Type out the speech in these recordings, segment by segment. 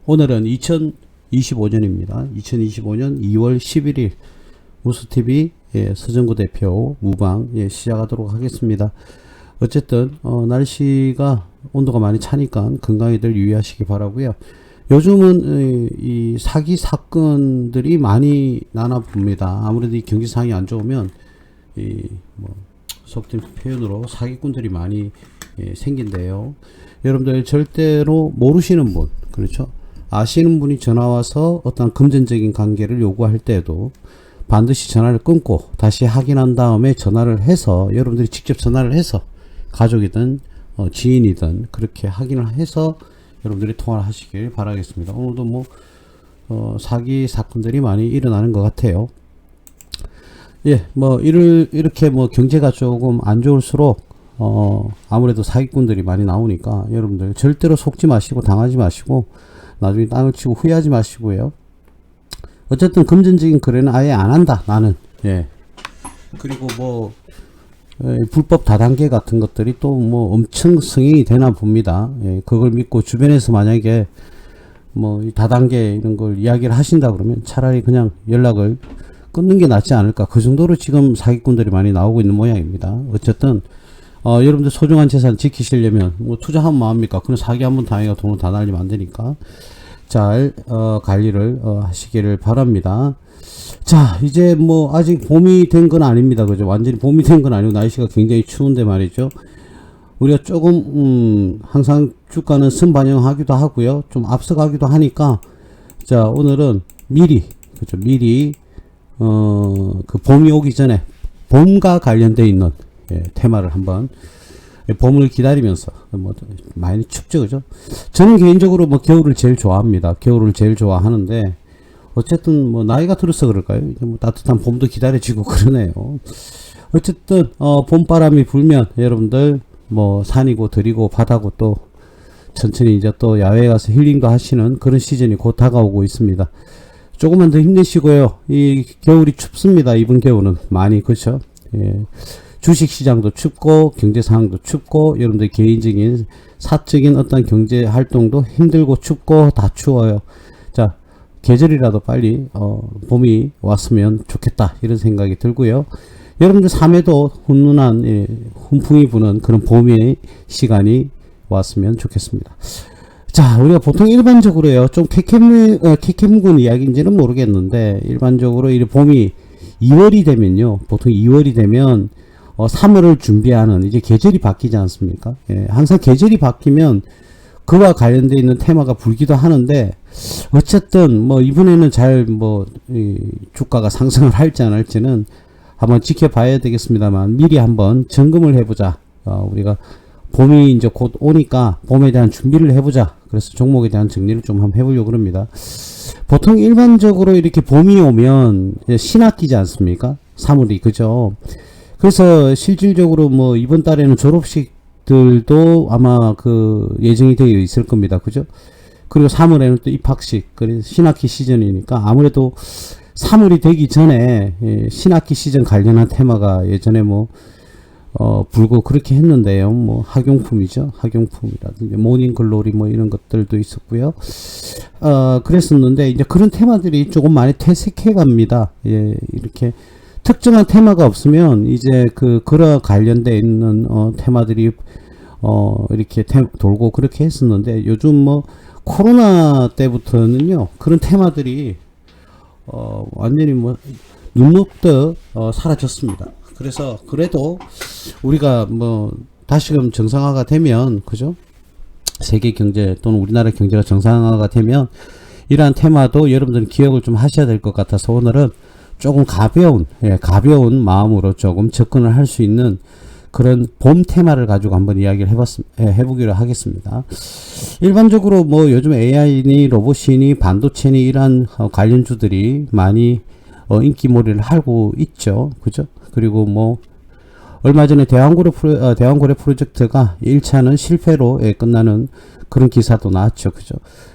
오늘은 2025년입니다. 2025년 2월 11일 무스TV 서정구 대표 무방 시작하도록 하겠습니다. 어쨌든 날씨가 온도가 많이 차니까 건강에들 유의하시기 바라고요. 요즘은 이 사기 사건들이 많이 나나 봅니다. 아무래도 이 경기 상황이 안 좋으면 속된 표현으로 사기꾼들이 많이 생긴대요. 여러분들 절대로 모르시는 분, 그렇죠? 아시는 분이 전화와서 어떤 금전적인 관계를 요구할 때도 반드시 전화를 끊고 다시 확인한 다음에 전화를 해서, 여러분들이 직접 전화를 해서 가족이든 지인이든 그렇게 확인을 해서 여러분들이 통화를 하시길 바라겠습니다. 오늘도 사기 사건들이 많이 일어나는 것 같아요. 이렇게 경제가 조금 안 좋을수록 아무래도 사기꾼들이 많이 나오니까 여러분들 절대로 속지 마시고 당하지 마시고 나중에 땅을 치고 후회하지 마시고요. 어쨌든 금전적인 거래는 아예 안 한다, 나는. 그리고 불법 다단계 같은 것들이 또 엄청 승인이 되나 봅니다. 그걸 믿고 주변에서 만약에 다단계 이런 걸 이야기를 하신다 그러면 차라리 그냥 연락을 끊는 게 낫지 않을까. 그 정도로 지금 사기꾼들이 많이 나오고 있는 모양입니다. 어쨌든 여러분들 소중한 재산 지키시려면 투자하면 뭐합니까? 그냥 사기 한번 당해가 돈을 다 날리면 안 되니까 잘 관리를 하시기를 바랍니다. 자, 이제 아직 봄이 된 건 아닙니다. 그죠? 완전히 봄이 된 건 아니고 날씨가 굉장히 추운데 말이죠. 우리가 조금 항상 주가는 선반영하기도 하고요. 좀 앞서가기도 하니까, 자, 오늘은 미리 그 봄이 오기 전에 봄과 관련되어 있는 테마를 한번, 봄을 기다리면서 많이 춥죠, 그죠? 저는 개인적으로 겨울을 제일 좋아합니다. 겨울을 제일 좋아하는데 어쨌든 나이가 들어서 그럴까요? 이제 따뜻한 봄도 기다려지고 그러네요. 어쨌든 봄바람이 불면 여러분들 산이고 들이고 바다고 또 천천히 이제 또 야외에 가서 힐링도 하시는 그런 시즌이 곧 다가오고 있습니다. 조금만 더 힘내시고요. 이 겨울이 춥습니다. 이번 겨울은 많이, 그렇죠? 주식시장도 춥고 경제 상황도 춥고 여러분들 개인적인 사적인 어떤 경제 활동도 힘들고 춥고 다 추워요. 자, 계절이라도 빨리 봄이 왔으면 좋겠다, 이런 생각이 들고요. 여러분들 삶에도 훈훈한 훈풍이 부는 그런 봄의 시간이 왔으면 좋겠습니다. 자, 우리가 보통 일반적으로요, 좀 캐캐묵은 이야기인지는 모르겠는데 일반적으로 이 봄이 2월이 되면요, 보통 2월이 되면 3월을 준비하는, 이제 계절이 바뀌지 않습니까? 항상 계절이 바뀌면 그와 관련되어 있는 테마가 불기도 하는데, 어쨌든 이번에는 잘 주가가 상승을 할지 안 할지는 한번 지켜봐야 되겠습니다만 미리 한번 점검을 해보자. 우리가 봄이 이제 곧 오니까 봄에 대한 준비를 해보자. 그래서 종목에 대한 정리를 좀 한번 해보려고 합니다. 보통 일반적으로 이렇게 봄이 오면 신학기지 않습니까? 3월이, 그죠? 그래서 실질적으로 이번 달에는 졸업식들도 아마 예정이 되어 있을 겁니다. 그죠? 그리고 3월에는 또 입학식, 그래서 신학기 시즌이니까 아무래도 3월이 되기 전에 신학기 시즌 관련한 테마가 예전에 불고 그렇게 했는데요. 학용품이죠. 학용품이라든지 모닝글로리 이런 것들도 있었고요. 그랬었는데 이제 그런 테마들이 조금 많이 퇴색해 갑니다. 이렇게 특정한 테마가 없으면 이제 그와 관련돼 있는 테마들이 이렇게 돌고 그렇게 했었는데 요즘 코로나 때부터는요, 그런 테마들이 완전히 눈 녹듯 사라졌습니다. 그래서 그래도 우리가 다시금 정상화가 되면, 그죠? 세계 경제 또는 우리나라 경제가 정상화가 되면 이러한 테마도 여러분들은 기억을 좀 하셔야 될 것 같아서 오늘은 조금 가벼운 마음으로 조금 접근을 할 수 있는 그런 봄 테마를 가지고 한번 이야기를 해보기로 하겠습니다. 일반적으로 요즘 AI니 로봇이니 반도체니 이러한 관련주들이 많이 인기몰이를 하고 있죠. 그죠? 그리고 얼마 전에 대왕고래 프로젝트가 1차는 실패로 끝나는 그런 기사도 나왔죠. 그죠?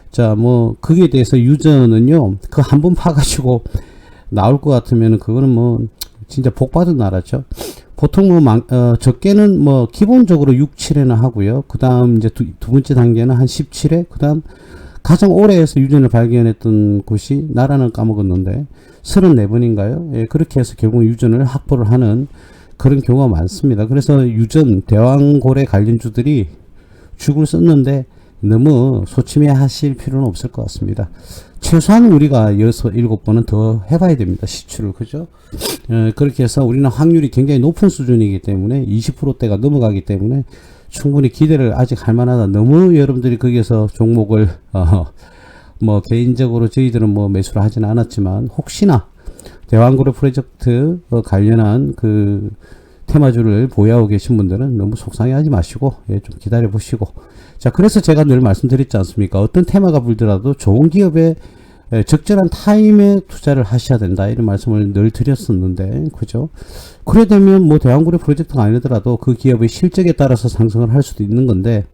자, 거기에 대해서 유저는요, 한 번 파가지고 나올 것 같으면 그거는 진짜 복 받은 나라죠. 보통 적게는 기본적으로 6, 7회나 하고요. 그 다음 이제 두 번째 단계는 한 17회, 그 다음 가장 오래 해서 유전을 발견했던 곳이 나라는 까먹었는데 34번인가요? 예, 그렇게 해서 결국 유전을 확보를 하는 그런 경우가 많습니다. 그래서 유전 대왕고래 관련주들이 죽을 썼는데 너무 소침해 하실 필요는 없을 것 같습니다. 최소한 우리가 6, 7번은 더 해봐야 됩니다. 시추를. 그죠? 그렇게 해서 우리는 확률이 굉장히 높은 수준이기 때문에 20%대가 넘어가기 때문에 충분히 기대를 아직 할 만하다. 너무 여러분들이 거기에서 종목을, 뭐, 개인적으로 저희들은 뭐 매수를 하지는 않았지만, 혹시나 대왕고래 프로젝트 관련한 그 테마주를 보유하고 계신 분들은 너무 속상해 하지 마시고, 예, 좀 기다려 보시고. 자, 그래서 제가 늘 말씀드렸지 않습니까? 어떤 테마가 불더라도 좋은 기업에 적절한 타임에 투자를 하셔야 된다. 이런 말씀을 늘 드렸었는데, 그죠? 그래 되면 뭐 대왕고래 프로젝트가 아니더라도 그 기업의 실적에 따라서 상승을 할 수도 있는 건데,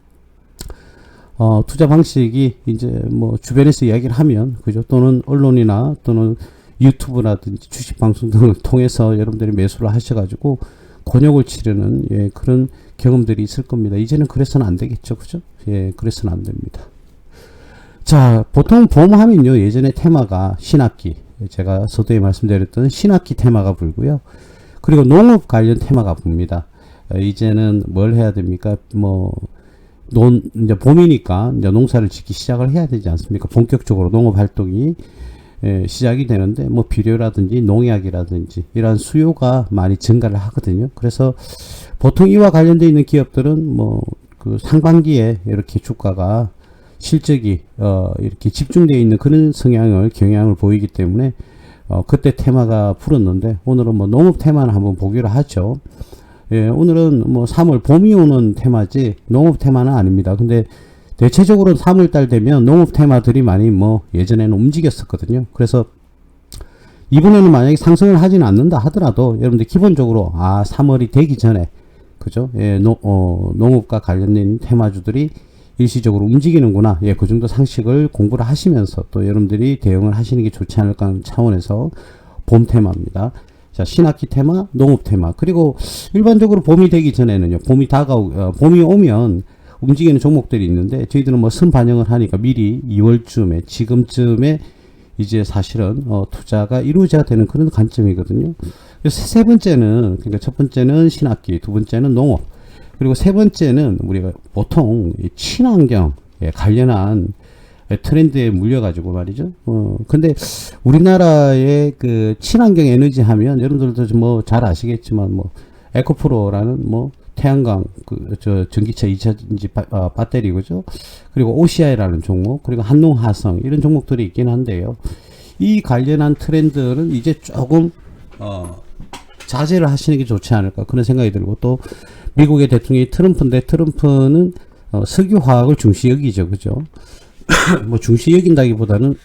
투자 방식이 이제 뭐 주변에서 이야기를 하면, 그죠? 또는 언론이나 또는 유튜브라든지 주식 방송 등을 통해서 여러분들이 매수를 하셔가지고 곤욕을 치르는, 예, 그런 경험들이 있을 겁니다. 이제는 그래서는 안 되겠죠. 그죠? 예, 그래서는 안 됩니다. 자, 보통 보험하면요, 예전에 테마가 신학기, 제가 서두에 말씀드렸던 신학기 테마가 불고요. 그리고 농업 관련 테마가 붑니다. 이제는 뭘 해야 됩니까? 뭐, 이제 봄이니까 이제 농사를 짓기 시작을 해야 되지 않습니까? 본격적으로 농업 활동이 시작이 되는데, 뭐 비료라든지 농약이라든지 이러한 수요가 많이 증가를 하거든요. 그래서 보통 이와 관련되어 있는 기업들은 뭐 그 상반기에 이렇게 주가가 실적이 이렇게 집중되어 있는 그런 경향을 보이기 때문에 그때 테마가 불었는데, 오늘은 뭐 농업 테마는 한번 보기로 하죠. 예, 오늘은 뭐 3월 봄이 오는 테마지 농업 테마는 아닙니다. 근데 대체적으로 3월달 되면 농업 테마들이 많이 뭐 예전에는 움직였었거든요. 그래서 이번에는 만약에 상승을 하지는 않는다 하더라도 여러분들 기본적으로 3월이 되기 전에, 그죠? 예, 농업과 관련된 테마주들이 일시적으로 움직이는구나. 예, 그 정도 상식을 공부를 하시면서 또 여러분들이 대응을 하시는 게 좋지 않을까 하는 차원에서 봄 테마입니다. 자, 신학기 테마, 농업 테마. 그리고 일반적으로 봄이 되기 전에는요, 봄이 오면 움직이는 종목들이 있는데, 저희들은 뭐 선반영을 하니까 미리 2월쯤에, 지금쯤에 이제 사실은 투자가 이루어져야 되는 그런 관점이거든요. 그래서 세 번째는, 그러니까 첫 번째는 신학기, 두 번째는 농업, 그리고 세 번째는 우리가 보통 친환경 관련한 트렌드에 물려가지고 말이죠. 근데 우리나라의 그 친환경 에너지 하면 여러분들도 뭐 잘 아시겠지만, 뭐 에코프로라는 뭐 태양광 전기차 2차전지 배터리, 그죠? 그리고 OCI라는 종목, 그리고 한농화성 이런 종목들이 있긴 한데요. 이 관련한 트렌드는 이제 조금 자제를 하시는 게 좋지 않을까 그런 생각이 들고, 또 미국의 대통령이 트럼프인데, 트럼프는 석유화학을 중시 여기죠. 그죠? 뭐 중시 여긴다기보다는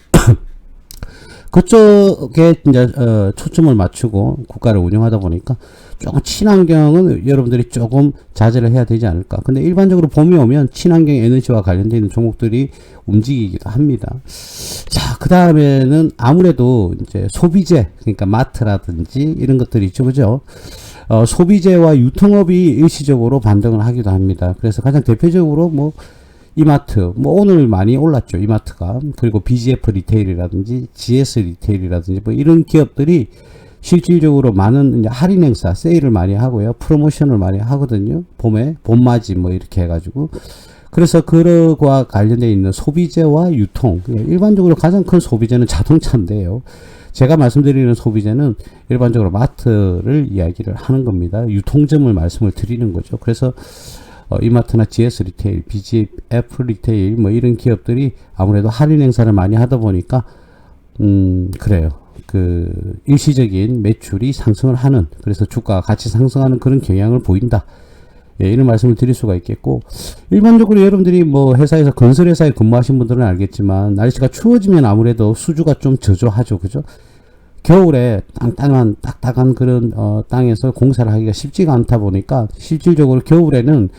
그쪽에 이제 초점을 맞추고 국가를 운영하다 보니까 조금 친환경은 여러분들이 조금 자제를 해야 되지 않을까. 근데 일반적으로 봄이 오면 친환경 에너지와 관련되어 있는 종목들이 움직이기도 합니다. 자, 그 다음에는 아무래도 이제 소비재, 그러니까 마트라든지 이런 것들이 있죠. 그죠? 소비재와 유통업이 일시적으로 반등을 하기도 합니다. 그래서 가장 대표적으로 뭐 이마트, 뭐 오늘 많이 올랐죠, 이마트가. 그리고 BGF 리테일이라든지 GS 리테일이라든지 뭐 이런 기업들이 실질적으로 많은 이제 할인 행사, 세일을 많이 하고요, 프로모션을 많이 하거든요. 봄에 봄맞이 뭐 이렇게 해가지고. 그래서 그거와 관련되어 있는 소비재와 유통, 일반적으로 가장 큰 소비재는 자동차인데요. 제가 말씀드리는 소비재는 일반적으로 마트를 이야기를 하는 겁니다. 유통점을 말씀을 드리는 거죠. 그래서 이마트나 GS 리테일, BGF 리테일 뭐 이런 기업들이 아무래도 할인 행사를 많이 하다 보니까 그래요. 그 일시적인 매출이 상승을 하는, 그래서 주가가 같이 상승하는 그런 경향을 보인다. 예, 이런 말씀을 드릴 수가 있겠고, 일반적으로 여러분들이 뭐 회사에서 건설회사에 근무하신 분들은 알겠지만 날씨가 추워지면 아무래도 수주가 좀 저조하죠. 그죠? 겨울에 딱딱한 그런 땅에서 공사를 하기가 쉽지가 않다 보니까 실질적으로 겨울에는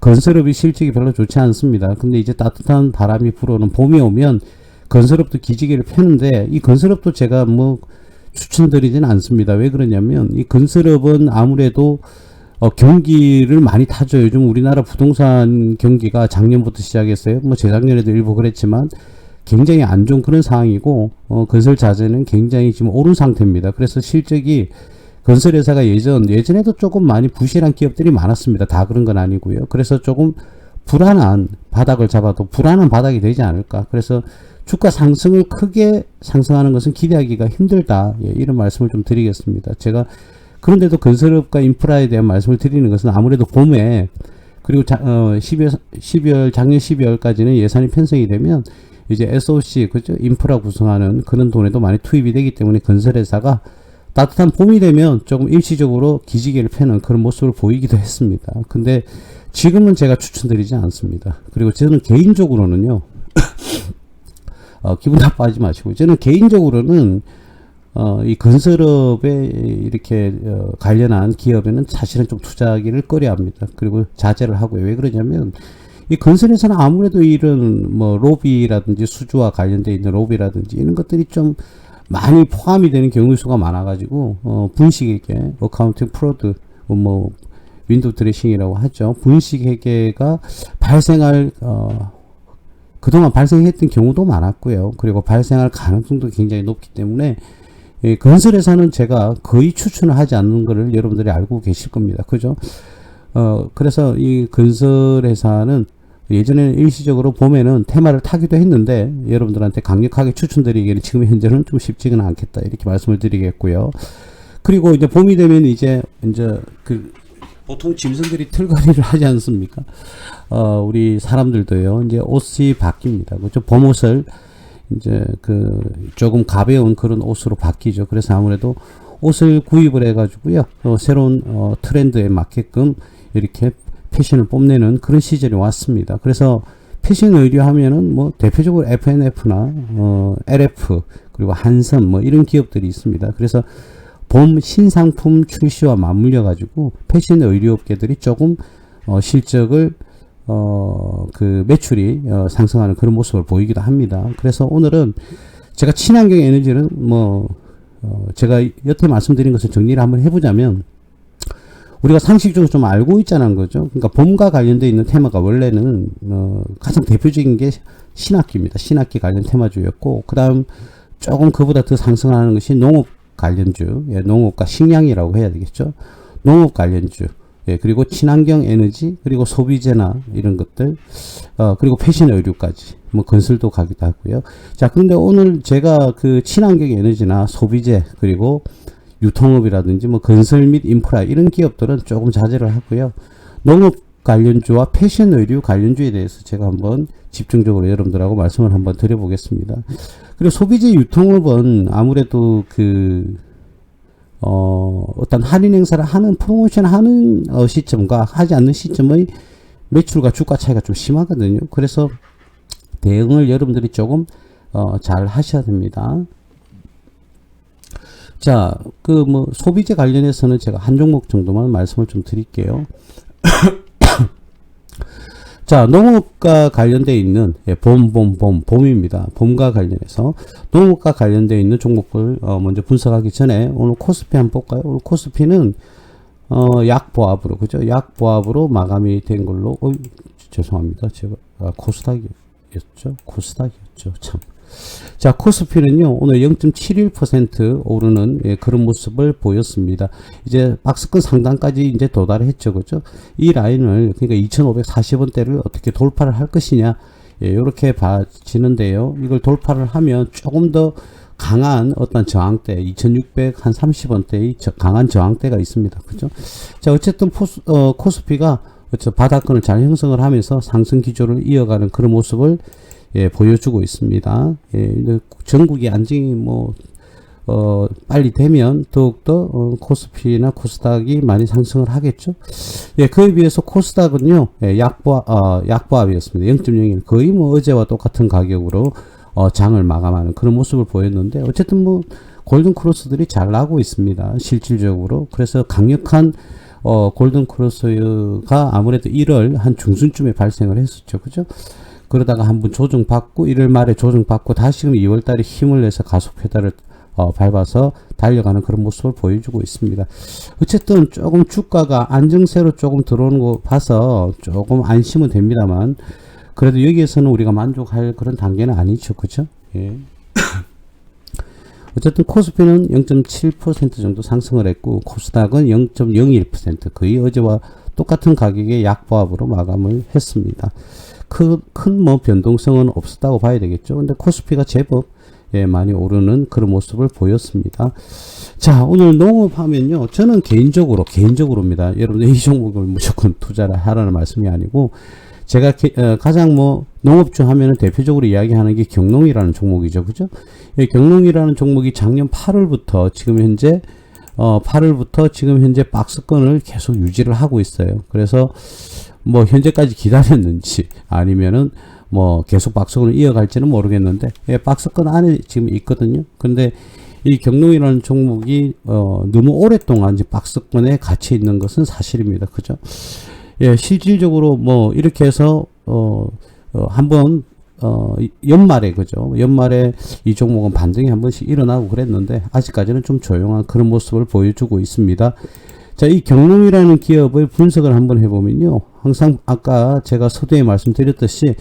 건설업이 실적이 별로 좋지 않습니다. 근데 이제 따뜻한 바람이 불어오는 봄이 오면 건설업도 기지개를 펴는데, 이 건설업도 제가 뭐 추천드리지는 않습니다. 왜 그러냐면 이 건설업은 아무래도 경기를 많이 타죠. 요즘 우리나라 부동산 경기가 작년부터 시작했어요. 뭐 재작년에도 일부 그랬지만 굉장히 안 좋은 그런 상황이고, 건설 자재는 굉장히 지금 오른 상태입니다. 그래서 실적이 건설회사가 예전에도 조금 많이 부실한 기업들이 많았습니다. 다 그런 건 아니고요. 그래서 조금 불안한 바닥을 잡아도 불안한 바닥이 되지 않을까. 그래서 주가 상승을 크게 상승하는 것은 기대하기가 힘들다. 예, 이런 말씀을 좀 드리겠습니다. 제가 그런데도 건설업과 인프라에 대한 말씀을 드리는 것은 아무래도 봄에 그리고 12월 작년 12월까지는 예산이 편성이 되면 이제 SOC 그죠? 인프라 구성하는 그런 돈에도 많이 투입이 되기 때문에 건설회사가 따뜻한 봄이 되면 조금 일시적으로 기지개를 펴는 그런 모습을 보이기도 했습니다. 근데 지금은 제가 추천드리지 않습니다. 그리고 저는 개인적으로는요, 기분 나빠하지 마시고, 저는 개인적으로는 이 건설업에 이렇게 관련한 기업에는 사실은 좀 투자하기를 꺼려합니다. 그리고 자제를 하고요. 왜 그러냐면 이 건설에서는 아무래도 이런 뭐 로비라든지 수주와 관련되어 있는 로비라든지 이런 것들이 좀 많이 포함이 되는 경우 수가 많아가지고 분식회계, 어카운팅 프로드, 뭐 윈도우 드레싱이라고 하죠. 분식회계가 발생할 그동안 발생했던 경우도 많았고요. 그리고 발생할 가능성도 굉장히 높기 때문에 건설회사는 제가 거의 추천을 하지 않는 것을 여러분들이 알고 계실 겁니다. 그죠? 그래서 이 건설회사는 예전에는 일시적으로 봄에는 테마를 타기도 했는데 여러분들한테 강력하게 추천드리기에는 지금 현재는 좀 쉽지는 않겠다. 이렇게 말씀을 드리겠고요. 그리고 이제 봄이 되면 이제 그 보통 짐승들이 털갈이를 하지 않습니까? 우리 사람들도요, 이제 옷이 바뀝니다. 그죠? 봄옷을 이제 그 조금 가벼운 그런 옷으로 바뀌죠. 그래서 아무래도 옷을 구입을 해가지고요, 새로운 트렌드에 맞게끔 이렇게 패션을 뽐내는 그런 시절이 왔습니다. 그래서 패션 의류 하면은 뭐 대표적으로 FNF나 LF 그리고 한섬 뭐 이런 기업들이 있습니다. 그래서 봄 신상품 출시와 맞물려 가지고 패션 의류 업계들이 조금 실적을 그 매출이 상승하는 그런 모습을 보이기도 합니다. 그래서 오늘은 제가 친환경 에너지는 뭐 제가 여태 말씀드린 것을 정리를 한번 해보자면 우리가 상식적으로 좀 알고 있자는 거죠. 그러니까 봄과 관련되어 있는 테마가 원래는 가장 대표적인 게 신학기입니다. 신학기 관련 테마주였고, 그 다음 조금 그보다 더 상승하는 것이 농업 관련주, 예, 농업과 식량이라고 해야 되겠죠. 농업 관련주, 예, 그리고 친환경 에너지, 그리고 소비재나 이런 것들, 그리고 패션 의류까지, 뭐 건설도 가기도 하고요. 자, 근데 오늘 제가 그 친환경 에너지나 소비재, 그리고 유통업이라든지 뭐 건설 및 인프라 이런 기업들은 조금 자제를 하고요. 농업 관련주와 패션 의류 관련주에 대해서 제가 한번 집중적으로 여러분들하고 말씀을 한번 드려보겠습니다. 그리고 소비재 유통업은 아무래도 그 어떤 할인 행사를 하는 프로모션 하는 시점과 하지 않는 시점의 매출과 주가 차이가 좀 심하거든요. 그래서 대응을 여러분들이 조금 잘 하셔야 됩니다. 자, 그 뭐 소비재 관련해서는 제가 한 종목 정도만 말씀을 좀 드릴게요. 자, 농업과 관련되어 있는 봄입니다. 봄과 관련해서 농업과 관련되어 있는 종목을 먼저 분석하기 전에 오늘 코스피 한번 볼까요? 오늘 코스피는 약보합으로 그죠? 약보합으로 마감이 된 걸로 죄송합니다. 제가 코스닥이었죠? 코스닥이었죠. 참. 자, 코스피는요, 오늘 0.71% 오르는 그런 모습을 보였습니다. 이제 박스권 상단까지 이제 도달했죠. 그죠? 이 라인을, 그러니까 2540원대를 어떻게 돌파를 할 것이냐, 이렇게 봐지는데요. 이걸 돌파를 하면 조금 더 강한 어떤 저항대, 2630원대의 강한 저항대가 있습니다. 그죠? 자, 어쨌든 코스피가 바닥권을 잘 형성을 하면서 상승 기조를 이어가는 그런 모습을 보여주고 있습니다. 전국이 안정이 빨리 되면 더욱더 코스피나 코스닥이 많이 상승을 하겠죠. 그에 비해서 코스닥은요, 약보합이었습니다. 0.01. 거의 어제와 똑같은 가격으로 장을 마감하는 그런 모습을 보였는데, 어쨌든 골든 크로스들이 잘 나고 있습니다. 실질적으로. 그래서 강력한 골든 크로스가 아무래도 1월 한 중순쯤에 발생을 했었죠. 그죠? 그러다가 한번 조정받고 1월 말에 조정받고 다시금 2월 달에 힘을 내서 가속 페달을 밟아서 달려가는 그런 모습을 보여주고 있습니다. 어쨌든 조금 주가가 안정세로 조금 들어오는 거 봐서 조금 안심은 됩니다만, 그래도 여기에서는 우리가 만족할 그런 단계는 아니죠. 그죠? 예. 어쨌든 코스피는 0.7% 정도 상승을 했고 코스닥은 0.01% 거의 어제와 똑같은 가격의 약보합으로 마감을 했습니다. 큰 뭐 변동성은 없었다고 봐야 되겠죠. 근데 코스피가 제법 많이 오르는 그런 모습을 보였습니다. 자, 오늘 농업하면요. 저는 개인적으로입니다. 여러분들 이 종목을 무조건 투자를 하라는 말씀이 아니고 제가 가장 뭐 농업주 하면은 대표적으로 이야기하는 게 경농이라는 종목이죠. 그죠? 경농이라는 종목이 작년 8월부터 지금 현재 8월부터 지금 현재 박스권을 계속 유지를 하고 있어요. 그래서 뭐 현재까지 기다렸는지 아니면은 뭐 계속 박스권을 이어갈지는 모르겠는데 박스권 안에 지금 있거든요. 근데 이 경농이라는 종목이 너무 오랫동안 이제 박스권에 갇혀 있는 것은 사실입니다. 그죠? 예, 실질적으로 뭐 이렇게 해서 한번 연말에 그죠? 연말에 이 종목은 반등이 한 번씩 일어나고 그랬는데 아직까지는 좀 조용한 그런 모습을 보여주고 있습니다. 자, 이 경농이라는 기업의 분석을 한번 해보면요. 항상 아까 제가 서두에 말씀드렸듯이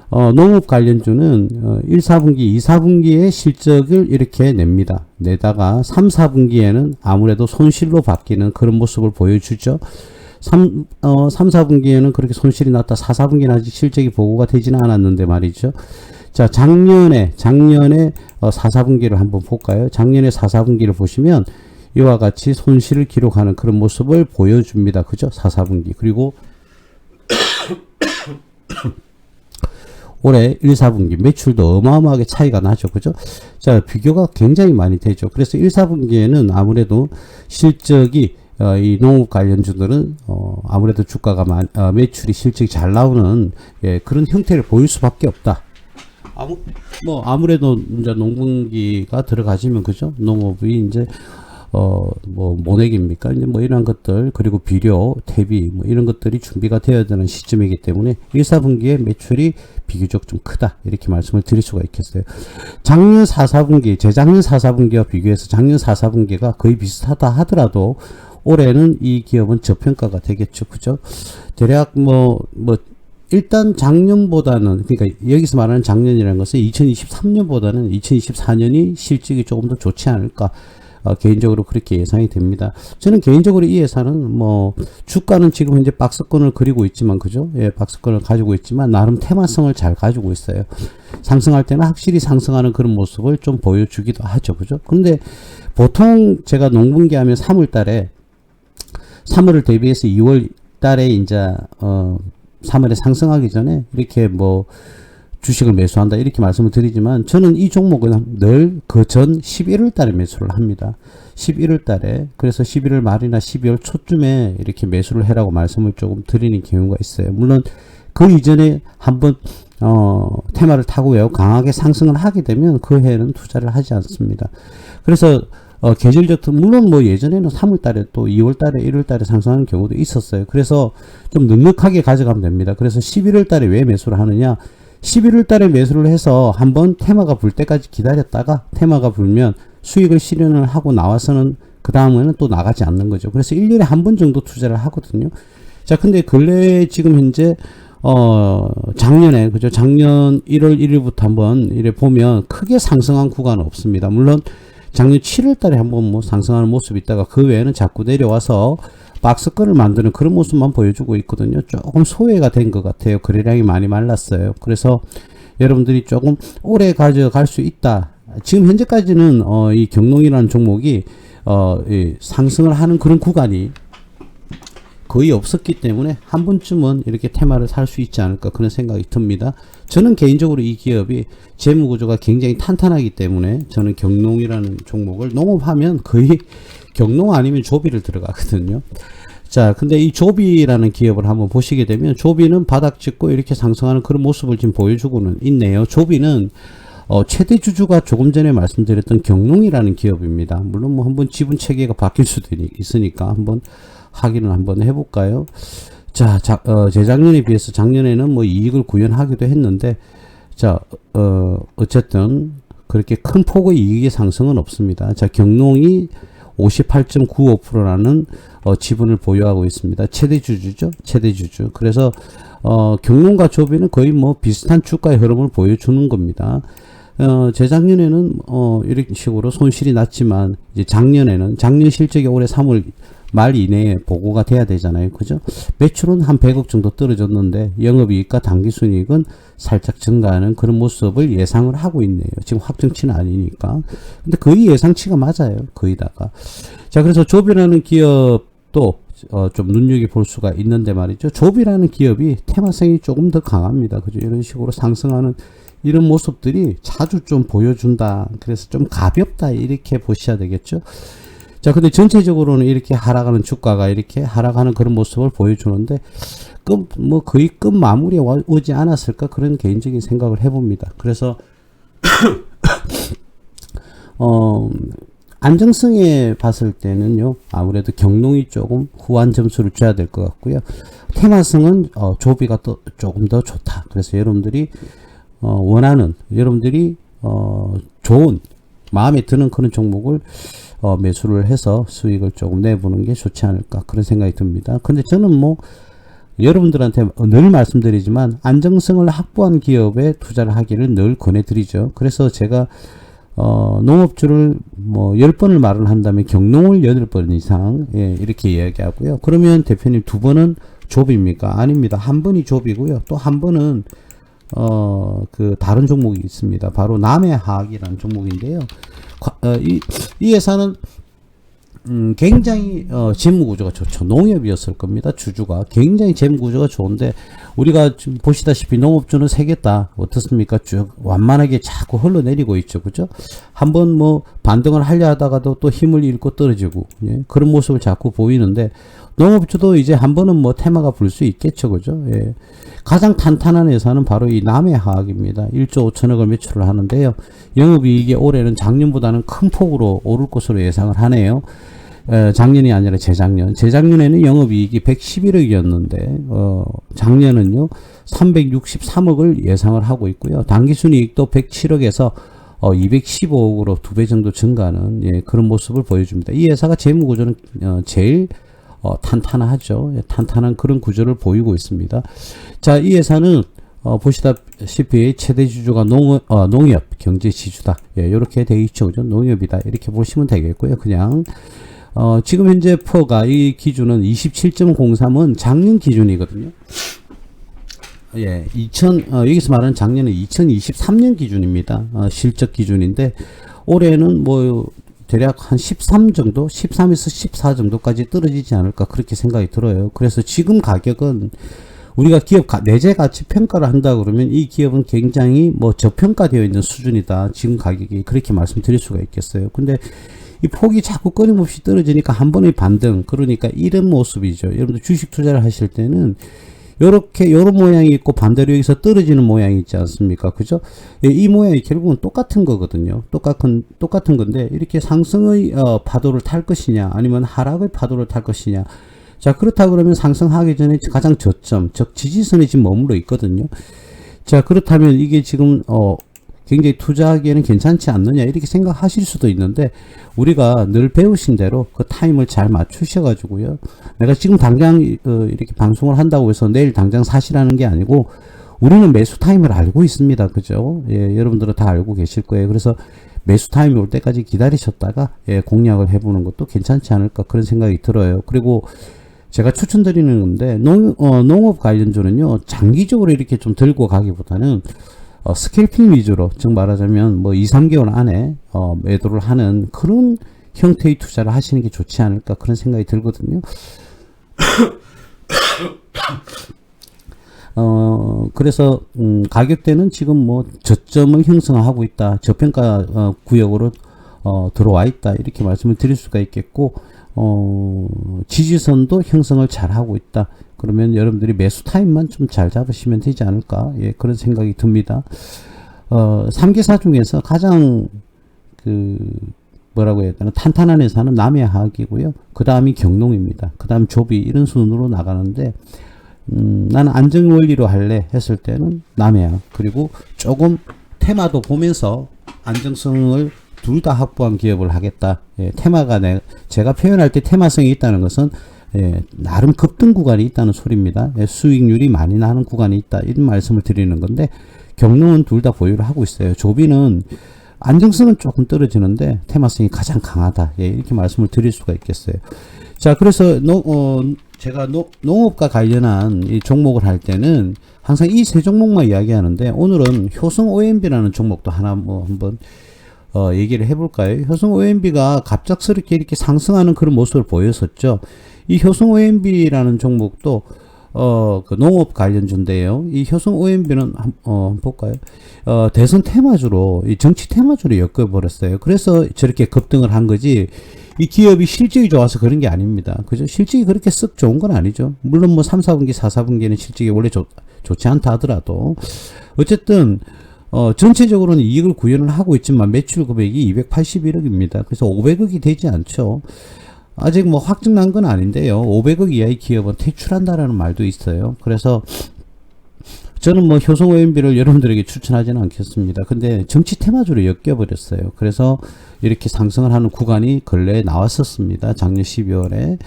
농업 관련주는 1, 4분기, 2, 4분기의 실적을 이렇게 냅니다. 내다가 3, 4분기에는 아무래도 손실로 바뀌는 그런 모습을 보여주죠. 3, 4분기에는 그렇게 손실이 났다. 4, 4분기는 아직 실적이 보고가 되지는 않았는데 말이죠. 자, 작년에 4, 4분기를 한번 볼까요? 작년에 4, 4분기를 보시면 이와 같이 손실을 기록하는 그런 모습을 보여줍니다. 그죠? 4, 4분기. 그리고 올해 1, 4분기 매출도 어마어마하게 차이가 나죠. 그죠? 자, 비교가 굉장히 많이 되죠. 그래서 1, 4분기에는 아무래도 실적이 이 농업 관련주들은 아무래도 주가가 매출이 실적이 잘 나오는 그런 형태를 보일 수밖에 없다. 아무래도 이제 농분기가 들어가시면 그죠? 농업이 이제 뭐 모내기입니까? 이제 뭐 이런 것들 그리고 비료, 퇴비 뭐 이런 것들이 준비가 되어야 되는 시점이기 때문에 1, 4분기에 매출이 비교적 좀 크다 이렇게 말씀을 드릴 수가 있겠어요. 작년 4, 4분기, 재작년 4, 4분기와 비교해서 작년 4, 4분기가 거의 비슷하다 하더라도 올해는 이 기업은 저평가가 되겠죠. 그죠? 대략 일단 작년보다는, 그러니까 여기서 말하는 작년이라는 것은 2023년보다는 2024년이 실적이 조금 더 좋지 않을까. 개인적으로 그렇게 예상이 됩니다. 저는 개인적으로 이 회사는 주가는 지금 현재 박스권을 그리고 있지만, 그죠? 예, 박스권을 가지고 있지만, 나름 테마성을 잘 가지고 있어요. 상승할 때는 확실히 상승하는 그런 모습을 좀 보여주기도 하죠. 그죠? 근데 보통 제가 농분기 하면 3월 달에 3월을 대비해서 2월 달에 이제 3월에 상승하기 전에 이렇게 주식을 매수한다 이렇게 말씀을 드리지만 저는 이 종목은 늘 그 전 11월 달에 매수를 합니다. 11월 달에 그래서 11월 말이나 12월 초쯤에 이렇게 매수를 해라고 말씀을 조금 드리는 경우가 있어요. 물론 그 이전에 한번 테마를 타고요 강하게 상승을 하게 되면 그 해에는 투자를 하지 않습니다. 그래서 계절적, 물론 예전에는 3월 달에 또 2월 달에 1월 달에 상승하는 경우도 있었어요. 그래서 좀 넉넉하게 가져가면 됩니다. 그래서 11월 달에 왜 매수를 하느냐? 11월 달에 매수를 해서 한번 테마가 불 때까지 기다렸다가 테마가 불면 수익을 실현을 하고 나와서는 그 다음에는 또 나가지 않는 거죠. 그래서 1년에 한 번 정도 투자를 하거든요. 자, 근데 근래에 지금 현재 작년에, 그죠? 작년 1월 1일부터 한번 이래 보면 크게 상승한 구간은 없습니다. 물론 작년 7월 달에 한번 상승하는 모습이 있다가 그 외에는 자꾸 내려와서 박스권을 만드는 그런 모습만 보여주고 있거든요. 조금 소외가 된 것 같아요. 거래량이 많이 말랐어요. 그래서 여러분들이 조금 오래 가져갈 수 있다. 지금 현재까지는 이 경농이라는 종목이 상승을 하는 그런 구간이 거의 없었기 때문에 한 번쯤은 이렇게 테마를 살 수 있지 않을까 그런 생각이 듭니다. 저는 개인적으로 이 기업이 재무구조가 굉장히 탄탄하기 때문에 저는 경농이라는 종목을 농업하면 거의 경농 아니면 조비를 들어가거든요. 자, 근데 이 조비라는 기업을 한번 보시게 되면 조비는 바닥 찍고 이렇게 상승하는 그런 모습을 지금 보여주고는 있네요. 조비는 최대 주주가 조금 전에 말씀드렸던 경농이라는 기업입니다. 물론 한번 지분 체계가 바뀔 수도 있으니까 한번 확인을 한번 해볼까요? 자, 재작년에 비해서 작년에는 이익을 구현하기도 했는데, 자, 어쨌든 그렇게 큰 폭의 이익의 상승은 없습니다. 자, 경농이 58.95%라는 지분을 보유하고 있습니다. 최대 주주죠. 최대 주주. 그래서 경론과 조비는 거의 뭐 비슷한 주가의 흐름을 보여주는 겁니다. 재작년에는 이런 식으로 손실이 났지만 이제 작년 실적이 올해 3월 말 이내에 보고가 돼야 되잖아요. 그죠? 매출은 한 100억 정도 떨어졌는데 영업이익과 당기순이익은 살짝 증가하는 그런 모습을 예상을 하고 있네요. 지금 확정치는 아니니까. 근데 거의 예상치가 맞아요. 거의다가. 자, 그래서 조비라는 기업도 좀 눈여겨볼 수가 있는데 말이죠. 조비라는 기업이 테마성이 조금 더 강합니다. 그죠? 이런 식으로 상승하는 이런 모습들이 자주 좀 보여준다. 그래서 좀 가볍다. 이렇게 보셔야 되겠죠. 자, 근데 전체적으로는 이렇게 하락하는 주가가 이렇게 하락하는 그런 모습을 보여주는데, 거의 끝 마무리에 오지 않았을까? 그런 개인적인 생각을 해봅니다. 그래서, 안정성에 봤을 때는요, 아무래도 경농이 조금 후한 점수를 줘야 될 것 같고요. 테마성은, 조비가 또 조금 더 좋다. 그래서 여러분들이, 여러분들이, 좋은, 마음에 드는 그런 종목을 매수를 해서 수익을 조금 내보는 게 좋지 않을까 그런 생각이 듭니다. 근데 저는 뭐 여러분들한테 늘 말씀드리지만 안정성을 확보한 기업에 투자를 하기를 늘 권해드리죠. 그래서 제가 농업주를 뭐 10번을 말을 한다면 경농을 8번 이상 이렇게 이야기하고요. 그러면 대표님 2번은 조비입니까? 아닙니다. 한 번이 조비고요. 또 한 번은 그 다른 종목이 있습니다. 바로 남해화학이라는 종목인데요. 이 회사는 굉장히 재무구조가 좋죠. 농협이었을 겁니다. 주주가 굉장히 재무구조가 좋은데 우리가 지금 보시다시피 농업주는 세겠다 어떻습니까? 쭉 완만하게 자꾸 흘러내리고 있죠. 그죠? 한번 뭐 반등을 하려 하다가도 또 힘을 잃고 떨어지고 그런 모습을 자꾸 보이는데 농업주도 이제 한 번은 뭐 테마가 불 수 있겠죠. 그죠? 예. 가장 탄탄한 회사는 바로 이 남해화학입니다. 1조 5천억을 매출을 하는데요. 영업이익이 올해는 작년보다는 큰 폭으로 오를 것으로 예상을 하네요. 작년이 아니라 재작년. 재작년에는 영업이익이 111억이었는데, 작년은요, 363억을 예상을 하고 있고요. 당기순이익도 107억에서 215억으로 2배 정도 증가하는 그런 모습을 보여줍니다. 이 회사가 재무구조는 제일 탄탄하죠. 탄탄한 그런 구조를 보이고 있습니다. 자, 이 회사는 보시다시피 최대 주주가 농협 경제지주다. 이렇게 되어 있죠. 그죠? 농협이다. 이렇게 보시면 되겠고요. 그냥 지금 현재 퍼가 이 기준은 27.03은 작년 기준이거든요. 여기서 말하는 작년은 2023년 기준입니다. 실적 기준인데 올해는 뭐 대략 한 13 정도, 13에서 14 정도까지 떨어지지 않을까 그렇게 생각이 들어요. 그래서 지금 가격은 우리가 기업 내재 가치 평가를 한다 그러면 이 기업은 굉장히 뭐 저평가되어 있는 수준이다. 지금 가격이 그렇게 말씀드릴 수가 있겠어요. 근데 이 폭이 자꾸 끊임없이 떨어지니까 한 번의 반등, 그러니까 이런 모습이죠. 여러분들 주식 투자를 하실 때는 요런 모양이 있고 반대로 여기서 떨어지는 모양이 있지 않습니까? 그죠? 이 모양이 결국은 똑같은 거거든요. 똑같은 건데, 이렇게 상승의 파도를 탈 것이냐, 아니면 하락의 파도를 탈 것이냐. 자, 그렇다 그러면 상승하기 전에 가장 저점, 즉 지지선에 지금 머물러 있거든요. 자, 그렇다면 이게 지금 굉장히 투자하기에는 괜찮지 않느냐 이렇게 생각하실 수도 있는데 우리가 늘 배우신 대로 그 타임을 잘 맞추셔가지고요. 내가 지금 당장 이렇게 방송을 한다고 해서 내일 당장 사시라는 게 아니고 우리는 매수 타임을 알고 있습니다. 그죠? 예, 여러분들은 다 알고 계실 거예요. 그래서 매수 타임이 올 때까지 기다리셨다가 공략을 해보는 것도 괜찮지 않을까 그런 생각이 들어요. 그리고 제가 추천드리는 건데 농업 관련주는요 장기적으로 이렇게 좀 들고 가기보다는 스캘핑 위주로, 즉 말하자면 뭐 2, 3개월 안에 매도를 하는 그런 형태의 투자를 하시는 게 좋지 않을까 그런 생각이 들거든요. 그래서 가격대는 지금 뭐 저점을 형성하고 있다, 저평가 구역으로 들어와 있다 이렇게 말씀을 드릴 수가 있겠고 지지선도 형성을 잘 하고 있다. 그러면 여러분들이 매수 타임만 좀 잘 잡으시면 되지 않을까 그런 생각이 듭니다. 3개사 중에서 가장 뭐라고 해야 되나 탄탄한 회사는 남해화학이고요. 그 다음이 경농입니다. 그 다음 조비 이런 순으로 나가는데 나는 안정원리로 할래 했을 때는 남해화학, 그리고 조금 테마도 보면서 안정성을 둘 다 확보한 기업을 하겠다. 테마가 제가 표현할 때 테마성이 있다는 것은 나름 급등 구간이 있다는 소리입니다. 수익률이 많이 나는 구간이 있다, 이런 말씀을 드리는 건데, 경로는 둘 다 보유를 하고 있어요. 조비는 안정성은 조금 떨어지는데 테마성이 가장 강하다, 이렇게 말씀을 드릴 수가 있겠어요. 자, 그래서 제가 농업과 관련한 이 종목을 할 때는 항상 이 세 종목만 이야기하는데, 오늘은 효성 OMB라는 종목도 하나 한번 얘기를 해볼까요? 효성 OMB가 갑작스럽게 이렇게 상승하는 그런 모습을 보였었죠. 이 효성 OMB라는 종목도 그 농업 관련주인데요. 이 효성 OMB는 한번 볼까요? 대선 테마주로, 이 정치 테마주로 엮어버렸어요. 그래서 저렇게 급등을 한 거지, 이 기업이 실적이 좋아서 그런 게 아닙니다. 그죠? 실적이 그렇게 썩 좋은 건 아니죠. 물론 뭐 3, 4분기, 4, 4분기에는 실적이 원래 좋지 않다 하더라도, 어쨌든 전체적으로는 이익을 구현을 하고 있지만 매출 금액이 281억입니다. 그래서 500억이 되지 않죠. 아직 뭐 확정난 건 아닌데요. 500억 이하의 기업은 퇴출한다라는 말도 있어요. 그래서 저는 뭐 효성 OMB를 여러분들에게 추천하지는 않겠습니다. 근데 정치 테마주로 엮여버렸어요. 그래서 이렇게 상승을 하는 구간이 근래에 나왔었습니다. 작년 12월에.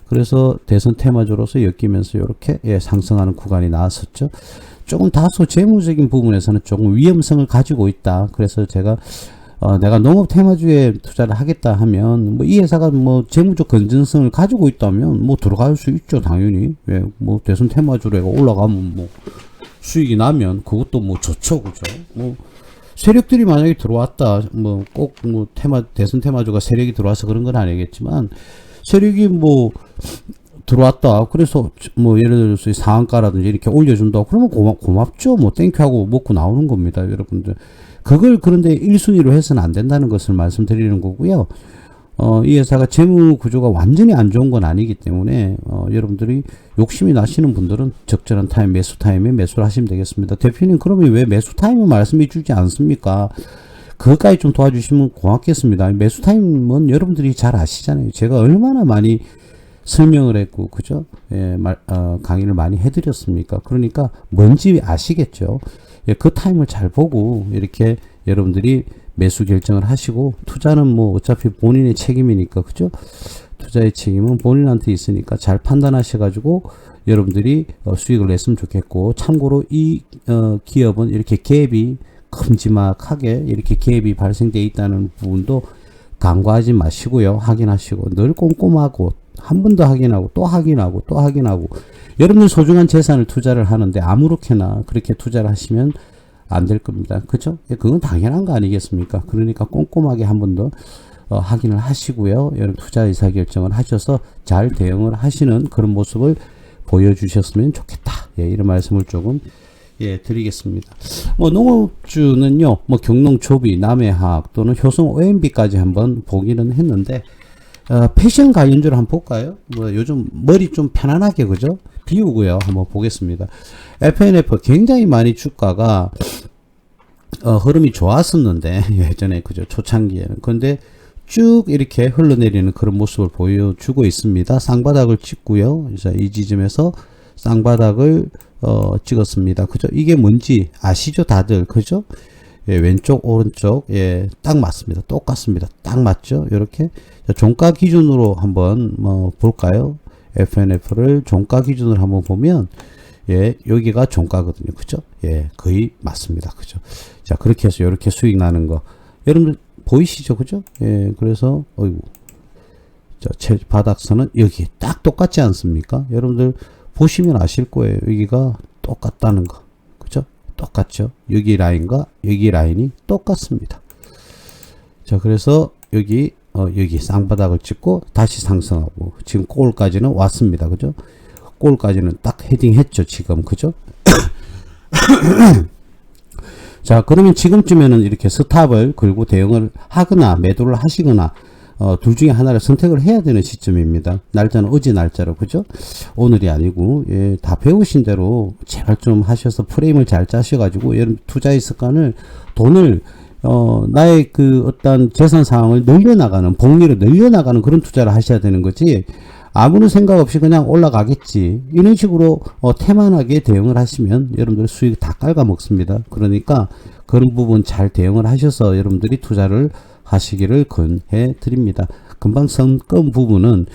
그래서 대선 테마주로서 엮이면서 이렇게 상승하는 구간이 나왔었죠. 조금 다소 재무적인 부분에서는 조금 위험성을 가지고 있다. 그래서 제가 내가 농업 테마주에 투자를 하겠다 하면, 뭐 이 회사가 뭐 재무적 건전성을 가지고 있다면 뭐 들어갈 수 있죠, 당연히. 뭐 대선 테마주로 올라가면 뭐 수익이 나면 그것도 뭐 좋죠, 그죠? 뭐 세력들이 만약에 들어왔다, 뭐 꼭 뭐 대선 테마주가 세력이 들어와서 그런 건 아니겠지만, 세력이 뭐 들어왔다, 그래서 뭐 예를 들어서 상한가라든지 이렇게 올려준다, 그러면 고맙죠. 뭐 땡큐 하고 먹고 나오는 겁니다, 여러분들. 그걸 그런데 1순위로 해서는 안 된다는 것을 말씀드리는 거고요. 이 회사가 재무 구조가 완전히 안 좋은 건 아니기 때문에 여러분들이 욕심이 나시는 분들은 적절한 타임, 매수 타임에 매수를 하시면 되겠습니다. 대표님, 그러면 왜 매수 타임을 말씀해 주지 않습니까? 그것까지 좀 도와주시면 고맙겠습니다. 매수 타임은 여러분들이 잘 아시잖아요. 제가 얼마나 많이 설명을 했고, 그죠? 강의를 많이 해드렸습니까? 그러니까 뭔지 아시겠죠? 그 타임을 잘 보고 이렇게 여러분들이 매수 결정을 하시고, 투자는 뭐 어차피 본인의 책임이니까, 그죠? 투자의 책임은 본인한테 있으니까 잘 판단하셔가지고 여러분들이 수익을 냈으면 좋겠고, 참고로 이 기업은 이렇게 갭이 큼지막하게 이렇게 갭이 발생되어 있다는 부분도 간과하지 마시고요. 확인하시고, 늘 꼼꼼하고, 한 번 더 확인하고 또 확인하고 또 확인하고. 여러분들 소중한 재산을 투자를 하는데 아무렇게나 그렇게 투자를 하시면 안 될 겁니다. 그죠? 그건 당연한 거 아니겠습니까? 그러니까 꼼꼼하게 한 번 더 확인을 하시고요. 여러분 투자 의사결정을 하셔서 잘 대응을 하시는 그런 모습을 보여주셨으면 좋겠다. 이런 말씀을 조금 드리겠습니다. 뭐 농업주는요, 뭐 경농조비, 남해화학 또는 효성 OMB까지 한번 보기는 했는데, 패션 관련주를 한번 볼까요? 뭐 요즘 머리 좀 편안하게, 그죠? 비우고요. 한번 보겠습니다. FNF 굉장히 많이 주가가 흐름이 좋았었는데, 예전에, 그죠? 초창기에는. 근데 쭉 이렇게 흘러내리는 그런 모습을 보여주고 있습니다. 쌍바닥을 찍고요. 이 지점에서 쌍바닥을 찍었습니다. 그죠? 이게 뭔지 아시죠? 다들, 그죠? 왼쪽, 오른쪽, 딱 맞습니다. 똑같습니다. 딱 맞죠? 이렇게. 종가 기준으로 한번 볼까요? FNF를 종가 기준으로 한번 보면, 여기가 종가거든요. 그죠? 거의 맞습니다. 그죠? 자, 그렇게 해서 이렇게 수익 나는 거. 여러분들 보이시죠? 그죠? 그래서, 제 바닥선은 여기 딱 똑같지 않습니까? 여러분들 보시면 아실 거예요. 여기가 똑같다는 거. 그죠? 똑같죠? 여기 라인과 여기 라인이 똑같습니다. 자, 그래서 여기 쌍바닥을 찍고 다시 상승하고, 지금 골까지는 왔습니다. 그죠? 골까지는 딱 헤딩했죠, 지금. 그죠? 자, 그러면 지금쯤에는 이렇게 스탑을 걸고 대응을 하거나 매도를 하시거나, 둘 중에 하나를 선택을 해야 되는 시점입니다. 날짜는 어제 날짜로, 그죠? 오늘이 아니고, 다 배우신 대로 제발 좀 하셔서 프레임을 잘 짜셔가지고, 여러분 투자의 습관을, 돈을, 나의 그 어떤 재산 상황을 늘려나가는, 복리를 늘려나가는 그런 투자를 하셔야 되는 거지, 아무런 생각 없이 그냥 올라가겠지, 이런 식으로 태만하게 대응을 하시면 여러분들 수익 다 깔아먹습니다. 그러니까 그런 부분 잘 대응을 하셔서 여러분들이 투자를 하시기를 권해 드립니다. 금방 성금 부분은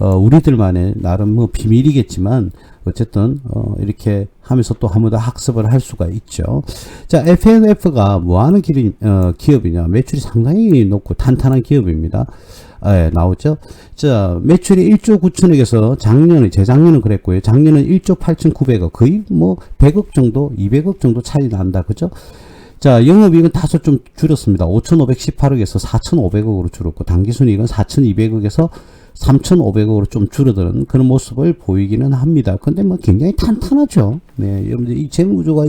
우리들만의 나름 뭐 비밀이겠지만 어쨌든 이렇게 하면서 또 한 번 더 학습을 할 수가 있죠. 자, FNF가 뭐 하는 기업이냐? 매출이 상당히 높고 탄탄한 기업입니다. 예, 나오죠. 자, 매출이 1조 9천억에서 재작년은 그랬고요. 작년은 1조 8,900억, 거의 뭐 100억 정도, 200억 정도 차이 난다. 그죠? 자, 영업이익은 다소 좀 줄었습니다. 5,518억에서 4,500억으로 줄었고, 당기순이익은 4,200억에서 3,500억으로 좀 줄어드는 그런 모습을 보이기는 합니다. 근데 뭐 굉장히 탄탄하죠. 네, 여러분들 이 재무구조가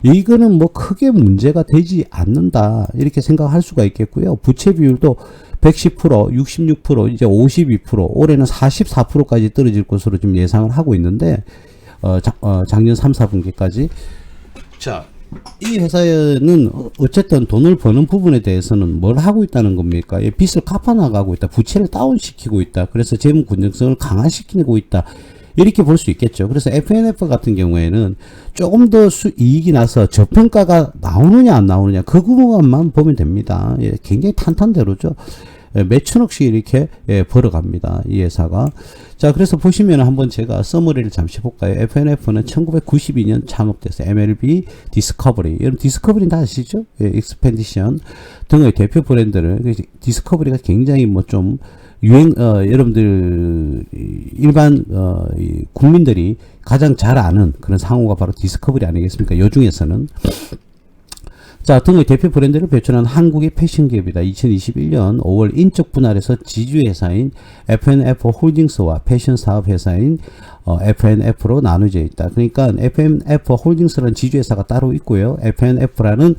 이거는 뭐 크게 문제가 되지 않는다. 이렇게 생각할 수가 있겠고요. 부채 비율도 110%, 66%, 이제 52%, 올해는 44%까지 떨어질 것으로 지금 예상을 하고 있는데, 작년 3, 4분기까지. 자, 이 회사는 어쨌든 돈을 버는 부분에 대해서는 뭘 하고 있다는 겁니까? 빚을 갚아나가고 있다. 부채를 다운시키고 있다. 그래서 재무 균형성을 강화시키고 있다. 이렇게 볼 수 있겠죠. 그래서 FNF 같은 경우에는 조금 더 이익이 나서 저평가가 나오느냐 안 나오느냐 그 부분만 보면 됩니다. 예, 굉장히 탄탄대로죠. 몇 천억씩 이렇게 벌어갑니다. 이 회사가. 자, 그래서 보시면 한번 제가 서머리를 잠시 볼까요? FNF는 1992년 창업돼서 MLB, 디스커버리. 여러분 디스커버리는 다 아시죠? 예, 익스펜디션 등의 대표 브랜드를 디스커버리가 굉장히 뭐 좀 여러분들 일반 국민들이 가장 잘 아는 그런 상호가 바로 디스커버리 아니겠습니까? 요 중에서는. 자, 등의 대표 브랜드를 배출한 한국의 패션 기업이다. 2021년 5월 인적 분할에서 지주회사인 FNF 홀딩스와 패션 사업 회사인 FNF로 나누어져 있다. 그러니까 FNF 홀딩스라는 지주회사가 따로 있고요. FNF라는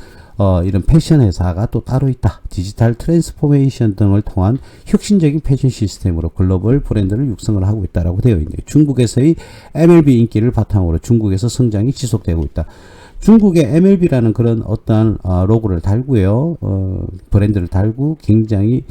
이런 패션 회사가 또 따로 있다. 디지털 트랜스포메이션 등을 통한 혁신적인 패션 시스템으로 글로벌 브랜드를 육성을 하고 있다라고 되어 있네요. 중국에서의 MLB 인기를 바탕으로 중국에서 성장이 지속되고 있다. 중국의 MLB라는 그런 어떠한 로고를 달고요. 브랜드를 달고 굉장히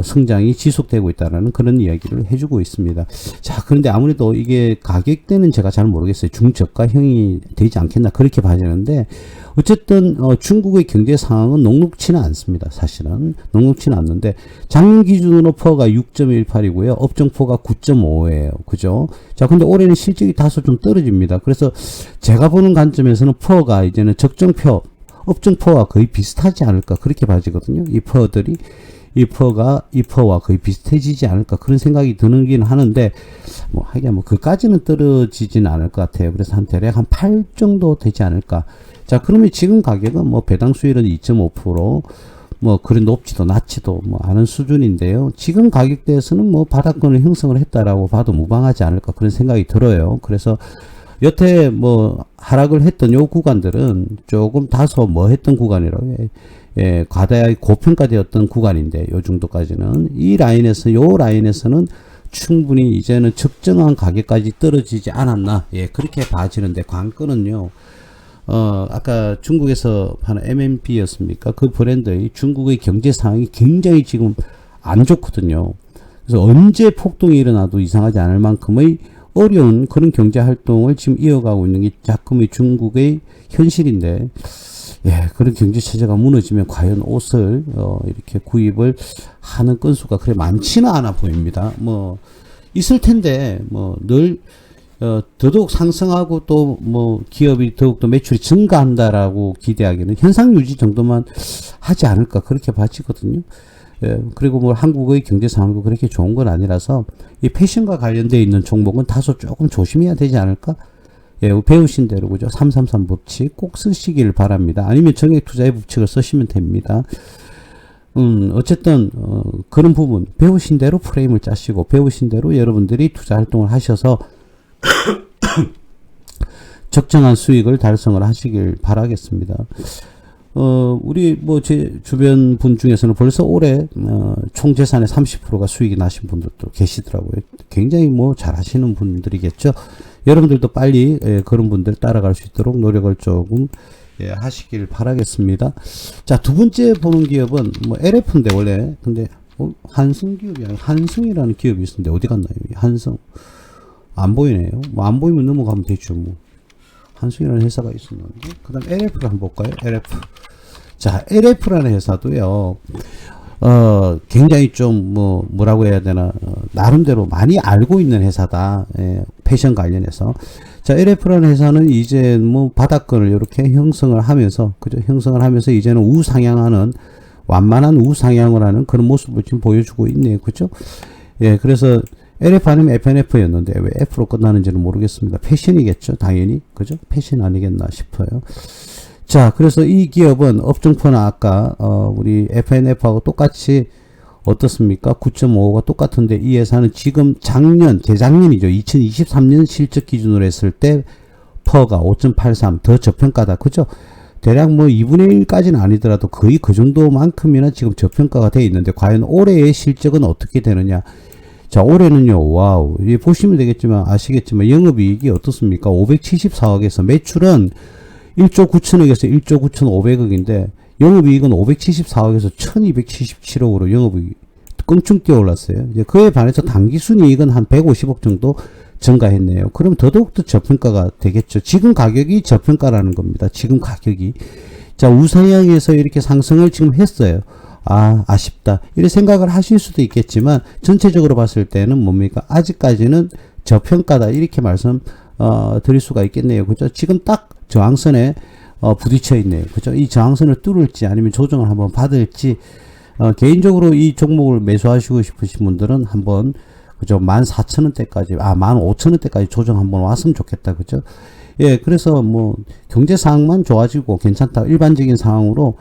성장이 지속되고 있다는 그런 이야기를 해주고 있습니다. 자, 그런데 아무래도 이게 가격대는 제가 잘 모르겠어요. 중저가형이 되지 않겠나 그렇게 봐지는데 어쨌든 중국의 경제 상황은 녹록치는 않습니다. 사실은 녹록치는 않는데 작년 기준으로 퍼가 6.18이고요. 업종포가 9.5예요. 그죠? 자, 근데 올해는 실적이 다소 좀 떨어집니다. 그래서 제가 보는 관점에서는 퍼가 이제는 적정표, 업종포와 거의 비슷하지 않을까 그렇게 봐지거든요. 이 퍼들이. 이 퍼와 거의 비슷해지지 않을까 그런 생각이 드는긴 하는데 뭐 하긴 뭐 그까지는 떨어지진 않을 것 같아요. 그래서 한 대략 한 8 정도 되지 않을까. 자, 그러면 지금 가격은 뭐 배당 수익은 2.5%, 뭐 그리 높지도 낮지도 뭐 않은 수준인데요. 지금 가격대에서는 뭐 바닥권을 형성을 했다라고 봐도 무방하지 않을까 그런 생각이 들어요. 그래서 여태 뭐 하락을 했던 요 구간들은 조금 다소 뭐 했던 구간이라고 예, 과다하게 고평가되었던 구간인데 요 정도까지는 요 라인에서는 충분히 이제는 적정한 가격까지 떨어지지 않았나 예, 그렇게 봐지는데 관건은요. 아까 중국에서 파는 MMB였습니까? 그 브랜드의 중국의 경제 상황이 굉장히 지금 안 좋거든요. 그래서 언제 폭동이 일어나도 이상하지 않을 만큼의 어려운 그런 경제 활동을 지금 이어가고 있는 게 자금의 중국의 현실인데, 예, 그런 경제 체제가 무너지면 과연 옷을 이렇게 구입을 하는 건수가 그래 많지는 않아 보입니다. 뭐 있을 텐데 뭐 늘 더더욱 상승하고 또 뭐 기업이 더욱더 매출이 증가한다라고 기대하기는 현상 유지 정도만 하지 않을까 그렇게 봐지거든요. 예, 그리고 뭐 한국의 경제 상황도 그렇게 좋은 건 아니라서 이 패션과 관련되어 있는 종목은 다소 조금 조심해야 되지 않을까? 예, 배우신 대로 그죠? 333 법칙 꼭 쓰시길 바랍니다. 아니면 정액 투자의 법칙을 쓰시면 됩니다. 어쨌든 그런 부분 배우신 대로 프레임을 짜시고 배우신 대로 여러분들이 투자 활동을 하셔서 적정한 수익을 달성을 하시길 바라겠습니다. 우리 뭐 제 주변 분 중에서는 벌써 올해 총 재산의 30%가 수익이 나신 분들도 계시더라고요. 굉장히 뭐 잘 하시는 분들이겠죠. 여러분들도 빨리 그런 분들 따라갈 수 있도록 노력을 조금 하시길 바라겠습니다. 자, 두 번째 보는 기업은 뭐 LF인데 원래 근데 한성 기업이 아니라 한성이라는 기업이 있었는데 어디 갔나요? 한성 안 보이네요. 뭐 안 보이면 넘어가면 되죠. 뭐 한성이라는 회사가 있었는데 그 다음 LF를 한번 볼까요? LF. 자, LF라는 회사도요. 굉장히 좀, 뭐라고 해야 되나, 나름대로 많이 알고 있는 회사다. 예, 패션 관련해서. 자, LF라는 회사는 이제 뭐 바닥권을 이렇게 형성을 하면서, 그죠? 형성을 하면서 이제는 우상향하는, 완만한 우상향을 하는 그런 모습을 지금 보여주고 있네요. 그죠? 예, 그래서 LF 아니면 FNF였는데 왜 F로 끝나는지는 모르겠습니다. 패션이겠죠? 당연히. 그죠? 패션 아니겠나 싶어요. 자, 그래서 이 기업은 업종포나 아까 우리 FNF하고 똑같이 어떻습니까? 9.55가 똑같은데 이 회사는 지금 재작년이죠. 2023년 실적 기준으로 했을 때 퍼가 5.83 더 저평가다. 그죠? 대략 뭐 2분의 1까지는 아니더라도 거의 그 정도만큼이나 지금 저평가가 되어 있는데 과연 올해의 실적은 어떻게 되느냐? 자, 올해는요, 와우. 이 보시면 되겠지만 아시겠지만 영업이익이 어떻습니까? 574억에서 매출은 1조 9천억에서 1조 9,500억인데 영업이익은 574억에서 1277억으로 영업이익이 껑충 뛰어올랐어요. 이제 그에 반해서 당기순이익은 한 150억 정도 증가했네요. 그럼 더더욱더 저평가가 되겠죠. 지금 가격이 저평가라는 겁니다. 지금 가격이. 자, 우상향에서 이렇게 상승을 지금 했어요. 아, 아쉽다. 이런 생각을 하실 수도 있겠지만 전체적으로 봤을 때는 뭡니까? 아직까지는 저평가다. 이렇게 드릴 수가 있겠네요. 그죠? 지금 딱 저항선에 부딪혀 있네요. 그죠? 이 저항선을 뚫을지 아니면 조정을 한번 받을지 개인적으로 이 종목을 매수하시고 싶으신 분들은 한번 그죠? 14,000원대까지 15,000원대까지 조정 한번 왔으면 좋겠다. 그죠? 예, 그래서 뭐 경제 상황만 좋아지고 괜찮다. 일반적인 상황으로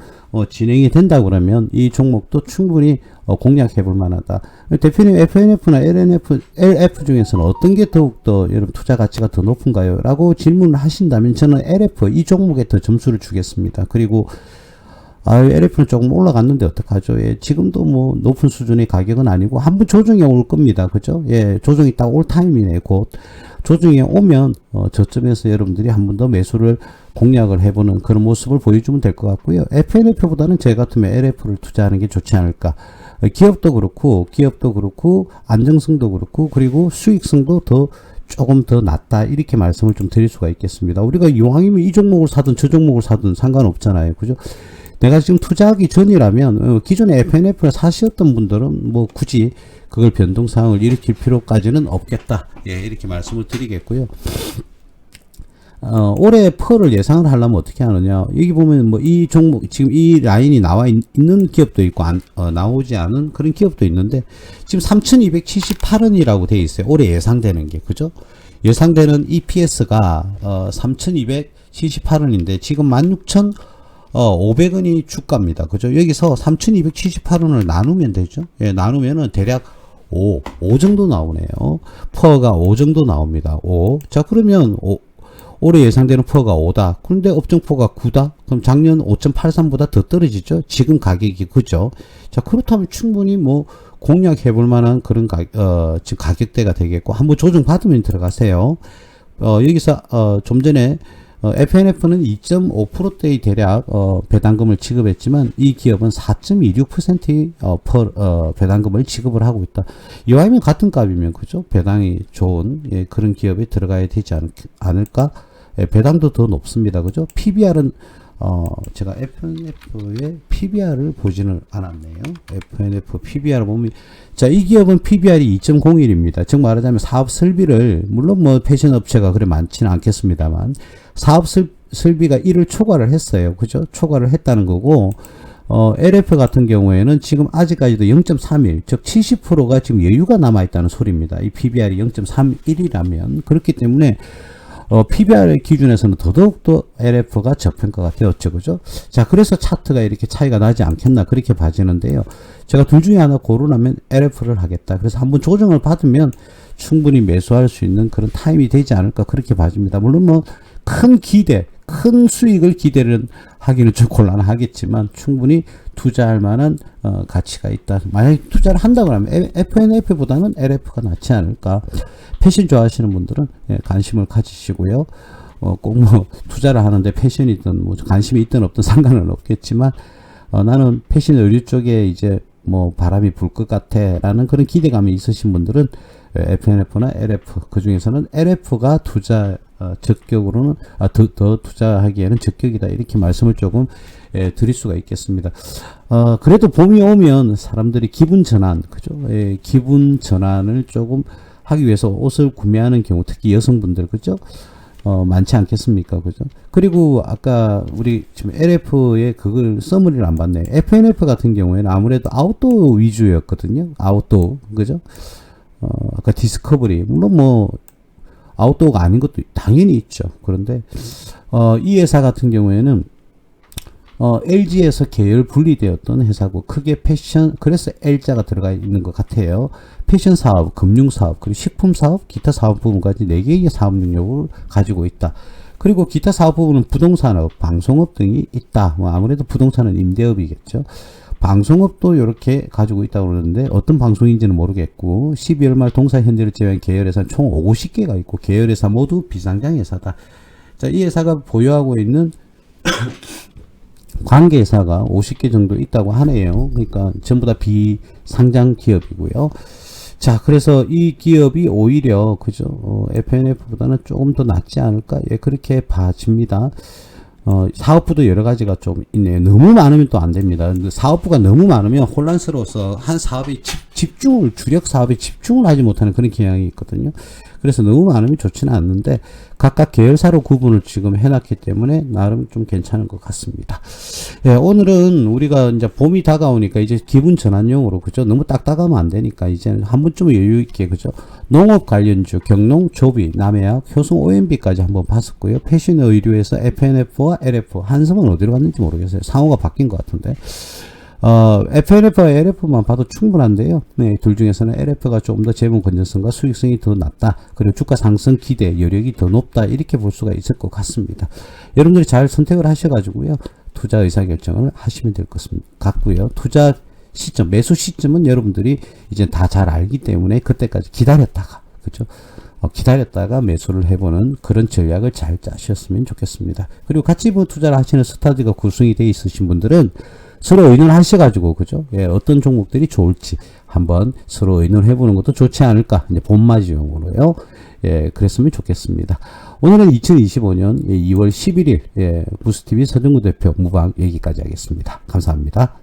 진행이 된다 그러면 이 종목도 충분히 공략해 볼 만하다. 대표님 FNF나 LF 중에서는 어떤 게 더욱더 여러분 투자 가치가 더 높은가요? 라고 질문을 하신다면 저는 LF 이 종목에 더 점수를 주겠습니다. 그리고 LF는 조금 올라갔는데 어떡하죠? 예, 지금도 뭐 높은 수준의 가격은 아니고 한번 조정이 올 겁니다. 그죠? 예, 조정이 딱 올 타임이네. 곧 조정이 오면 저점에서 여러분들이 한 번 더 매수를 공략을 해보는 그런 모습을 보여주면 될 것 같고요. FNF보다는 제 같으면 LF를 투자하는 게 좋지 않을까. 기업도 그렇고 안정성도 그렇고 그리고 수익성도 조금 더 낫다 이렇게 말씀을 좀 드릴 수가 있겠습니다. 우리가 이왕이면 이 종목을 사든 저 종목을 사든 상관없잖아요. 그죠? 내가 지금 투자하기 전이라면 기존에 FNF를 사시었던 분들은 뭐 굳이 그걸 변동사항을 일으킬 필요까지는 없겠다. 예, 이렇게 말씀을 드리겠고요. 올해 펄을 예상을 하려면 어떻게 하느냐. 여기 보면 뭐 이 종목, 지금 이 라인이 나와 있는 기업도 있고, 나오지 않은 그런 기업도 있는데, 지금 3,278원이라고 되어 있어요. 올해 예상되는 게. 그죠? 예상되는 EPS가, 3,278원인데, 지금 16,500원이 주가입니다. 그죠? 여기서 3,278원을 나누면 되죠? 예, 나누면은 대략 5 정도 나오네요. 퍼가 5 정도 나옵니다. 5. 자, 그러면 올해 예상되는 퍼가 5다. 그런데 업종포가 9다? 그럼 작년 5.83보다 더 떨어지죠? 지금 가격이. 그죠? 자, 그렇다면 충분히 뭐 공략해 볼 만한 그런 지금 가격대가 되겠고, 한번 조정 받으면 들어가세요. 여기서, 좀 전에, FNF는 2.5%대의 대략, 배당금을 지급했지만, 이 기업은 4.26%의, 배당금을 지급을 하고 있다. 이와이면 같은 값이면, 그죠? 배당이 좋은, 예, 그런 기업에 들어가야 되지 않을까? 예, 배당도 더 높습니다. 그죠? PBR은, 제가 FNF의 PBR을 보지는 않았네요. FNF PBR 보면, 자, 이 기업은 PBR이 2.01입니다. 즉 말하자면 사업 설비를, 물론 뭐 패션 업체가 그래 많지는 않겠습니다만, 사업 설비가 1을 초과를 했어요. 그죠? 초과를 했다는 거고, LF 같은 경우에는 지금 아직까지도 0.31, 즉 70%가 지금 여유가 남아있다는 소리입니다. 이 PBR이 0.31이라면. 그렇기 때문에, PBR 기준에서는 더더욱더 LF가 저평가가 되었죠. 그죠? 자, 그래서 차트가 이렇게 차이가 나지 않겠나, 그렇게 봐지는데요. 제가 둘 중에 하나 고르라면 LF를 하겠다. 그래서 한번 조정을 받으면 충분히 매수할 수 있는 그런 타임이 되지 않을까, 그렇게 봐집니다. 물론 뭐, 큰 수익을 기대를 하기는 좀 곤란하겠지만 충분히 투자할 만한 가치가 있다. 만약에 투자를 한다고 하면 FNF보다는 LF가 낫지 않을까. 패션 좋아하시는 분들은 관심을 가지시고요. 꼭 뭐 투자를 하는데 패션이든 뭐 관심이 있든 없든 상관은 없겠지만 나는 패션 의류 쪽에 이제 뭐 바람이 불 것 같아 라는 그런 기대감이 있으신 분들은 FNF나 LF, 그 중에서는 LF가 적격으로는 더 투자하기에는 적격이다 이렇게 말씀을 조금 드릴 수가 있겠습니다. 그래도 봄이 오면 사람들이 기분 전환, 그죠? 기분 전환을 조금 하기 위해서 옷을 구매하는 경우, 특히 여성분들, 그죠? 많지 않겠습니까? 그죠? 그리고 아까 우리 지금 LF의 그걸 서머리를 안 봤네. FNF 같은 경우에는 아무래도 아웃도어 위주였거든요. 아웃도어, 그죠? 아까 디스커버리, 물론 뭐, 아웃도어가 아닌 것도 당연히 있죠. 그런데, 이 회사 같은 경우에는, LG에서 계열 분리되었던 회사고, 크게 패션, 그래서 L자가 들어가 있는 것 같아요. 패션 사업, 금융 사업, 그리고 식품 사업, 기타 사업 부분까지 4개의 사업 능력을 가지고 있다. 그리고 기타 사업 부분은 부동산업, 방송업 등이 있다. 뭐 아무래도 부동산은 임대업이겠죠. 방송업도 이렇게 가지고 있다고 그러는데 어떤 방송인지는 모르겠고 12월 말 동사 현재를 제외한 계열회사는 총 50개가 있고 계열회사 모두 비상장 회사다. 자, 이 회사가 보유하고 있는 관계회사가 50개 정도 있다고 하네요. 그러니까 전부 다 비상장 기업이고요. 자, 그래서 이 기업이 오히려 그죠? FNF보다는 조금 더 낫지 않을까? 예, 그렇게 봐집니다. 사업부도 여러 가지가 좀 있네요. 너무 많으면 또 안 됩니다. 사업부가 너무 많으면 혼란스러워서 한 사업에 집중을, 주력 사업에 집중을 하지 못하는 그런 경향이 있거든요. 그래서 너무 많으면 좋지는 않는데 각각 계열사로 구분을 지금 해놨기 때문에 나름 좀 괜찮은 것 같습니다. 예, 오늘은 우리가 이제 봄이 다가오니까 이제 기분 전환용으로, 그죠? 너무 딱딱하면 안 되니까 이제는 한 번쯤 여유있게, 그죠? 농업 관련주, 경농, 조비, 남해약, 효성 OMB까지 한번 봤었고요. 패션 의류에서 FNF와 LF, 한섬은 어디로 갔는지 모르겠어요. 상호가 바뀐 것 같은데. FNF와 LF만 봐도 충분한데요. 네, 둘 중에서는 LF가 조금 더 재무 건전성과 수익성이 더 낮다. 그리고 주가 상승 기대 여력이 더 높다. 이렇게 볼 수가 있을 것 같습니다. 여러분들이 잘 선택을 하셔가지고요. 투자 의사결정을 하시면 될 것 같고요. 투자 시점, 매수 시점은 여러분들이 이제 다 잘 알기 때문에 그때까지 기다렸다가, 그죠? 기다렸다가 매수를 해보는 그런 전략을 잘 짜셨으면 좋겠습니다. 그리고 같이 뭐 투자를 하시는 스타드가 구성이 되어 있으신 분들은 서로 의논하셔가지고, 그죠? 예, 어떤 종목들이 좋을지 한번 서로 의논해보는 것도 좋지 않을까. 이제 봄맞이용으로요. 예, 그랬으면 좋겠습니다. 오늘은 2025년 2월 11일, 예, 부스TV 서정구 대표 무방 여기까지 하겠습니다. 감사합니다.